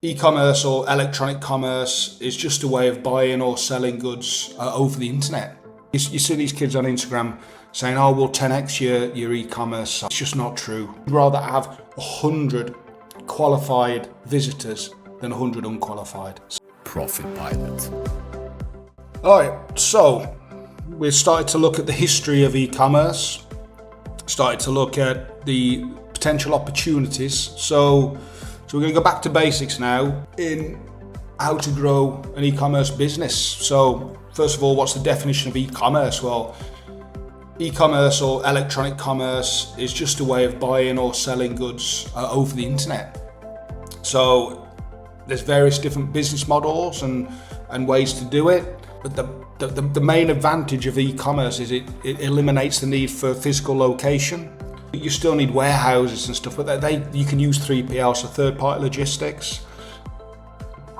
E-commerce or electronic commerce is just a way of buying or selling goods over the internet. You see these kids on Instagram saying, oh, we'll 10x your e-commerce. It's just not true. You'd rather have 100 qualified visitors than 100 unqualified. Profit Pilot. All right, so we've started to look at the history of e-commerce, started to look at the potential opportunities. So we're going to go back to basics now in how to grow an e-commerce business. So first of all, what's the definition of e-commerce? Well, e-commerce or electronic commerce is just a way of buying or selling goods over the internet. So there's various different business models and ways to do it. But the main advantage of e-commerce is it eliminates the need for physical location. You still need warehouses and stuff, but you can use 3PL, so third-party logistics.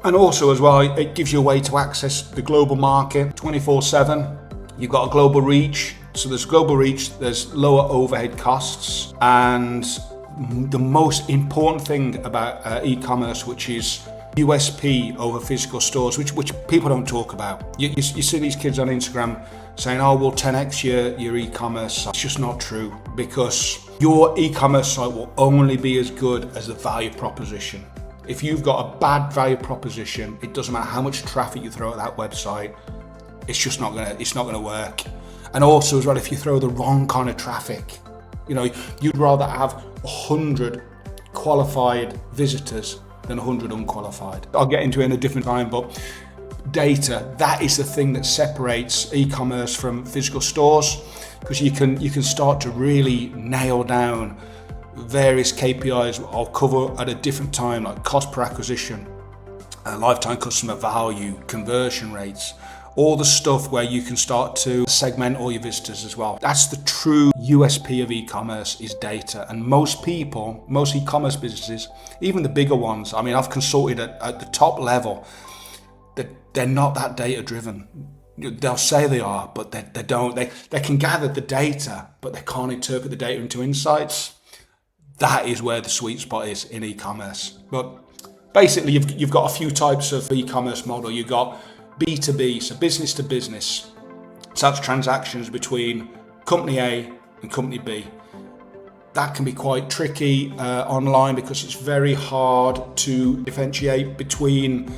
And also as well, it gives you a way to access the global market 24/7. You've got a global reach. So there's global reach, there's lower overhead costs. And the most important thing about e-commerce, which is USP over physical stores, which people don't talk about. You see these kids on Instagram saying, oh, we'll 10x your e-commerce. It's just not true, because your e-commerce site will only be as good as the value proposition. If you've got a bad value proposition, it doesn't matter how much traffic you throw at that website, it's not gonna work. And also as well, if you throw the wrong kind of traffic, you'd rather have 100 qualified visitors than 100 unqualified. I'll get into it in a different time, but data, that is the thing that separates e-commerce from physical stores, because you can start to really nail down various KPIs I'll cover at a different time, like cost per acquisition, lifetime customer value, conversion rates, all the stuff where you can start to segment all your visitors as well. That's the true USP of e-commerce, is data. And most e-commerce businesses, even the bigger ones, I mean, I've consulted at the top level, that they're not that data driven. They'll say they are, but they don't. They can gather the data, but they can't interpret the data into insights. That is where the sweet spot is in e-commerce. But basically, you've got a few types of e-commerce model. You've got B2B, so business to business. So that's transactions between company A and company B. That can be quite tricky online, because it's very hard to differentiate between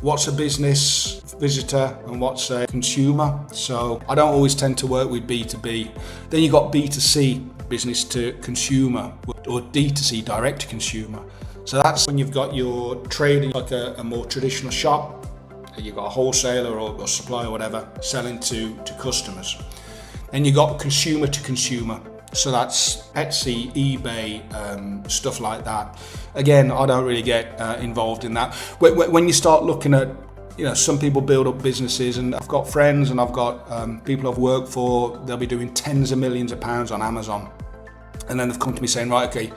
what's a business visitor and what's a consumer. So I don't always tend to work with B2B. Then you've got B2C, business to consumer, or D2C, direct to consumer. So that's when you've got your trading, like a more traditional shop. You've got a wholesaler or supplier or whatever selling to customers. Then you've got consumer to consumer. So that's Etsy, eBay, stuff like that. Again, I don't really get involved in that. When you start looking at, some people build up businesses, and I've got friends and I've got people I've worked for, they'll be doing tens of millions of pounds on Amazon. And then they've come to me saying, right, okay,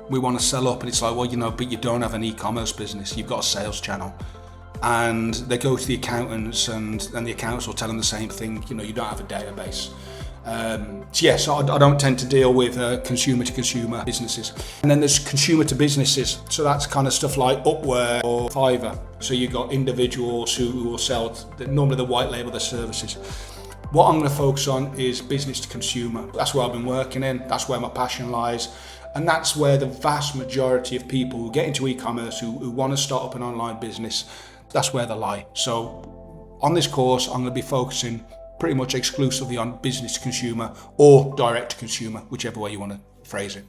we want to sell up. And it's like, well, but you don't have an e-commerce business. You've got a sales channel. And they go to the accountants, and the accountants will tell them the same thing. You don't have a database. So I don't tend to deal with consumer to consumer businesses. And then there's consumer to businesses. So that's kind of stuff like Upwork or Fiverr. So you've got individuals who will sell, normally the white label their services. What I'm going to focus on is business to consumer. That's where I've been working in. That's where my passion lies. And that's where the vast majority of people who get into e-commerce, who want to start up an online business, that's where they lie. So on this course, I'm going to be focusing pretty much exclusively on business to consumer or direct to consumer, whichever way you want to phrase it.